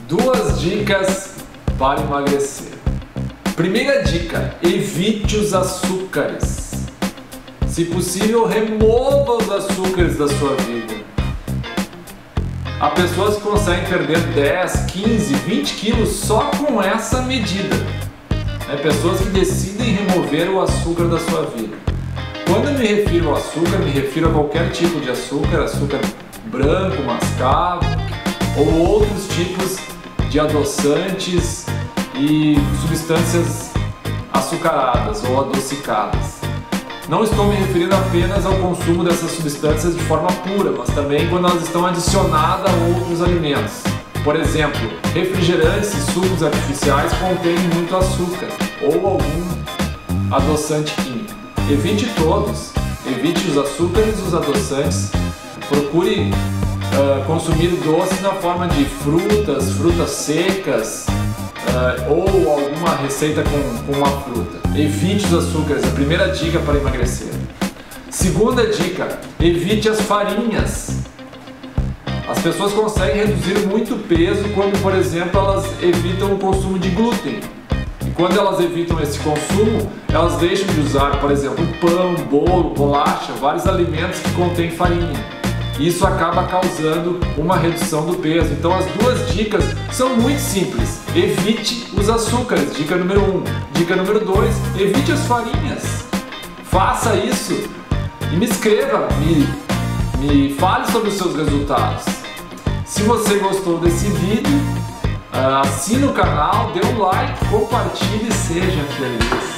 Duas dicas para emagrecer. Primeira dica: evite os açúcares. Se possível, remova os açúcares da sua vida. Há pessoas que conseguem perder 10, 15, 20 quilos só com essa medida. Pessoas que decidem remover o açúcar da sua vida. Quando eu me refiro ao açúcar, me refiro a qualquer tipo de açúcar, açúcar branco, mascavo, ou outros tipos de adoçantes e substâncias açucaradas ou adocicadas. Não estou me referindo apenas ao consumo dessas substâncias de forma pura, mas também quando elas estão adicionadas a outros alimentos. Por exemplo, refrigerantes e sucos artificiais contêm muito açúcar ou algum adoçante químico. Evite todos, evite os açúcares e os adoçantes. Procure consumir doces na forma de frutas secas ou alguma receita com uma fruta. Evite os açúcares, a primeira dica para emagrecer. Segunda dica: evite as farinhas. As pessoas conseguem reduzir muito peso quando, por exemplo, elas evitam o consumo de glúten. E quando elas evitam esse consumo, elas deixam de usar, por exemplo, pão, bolo, bolacha, vários alimentos que contêm farinha. Isso acaba causando uma redução do peso. Então as duas dicas são muito simples. Evite os açúcares, dica número 1. Dica número 2, evite as farinhas. Faça isso e me escreva, me fale sobre os seus resultados. Se você gostou desse vídeo, assine o canal, dê um like, compartilhe e seja feliz.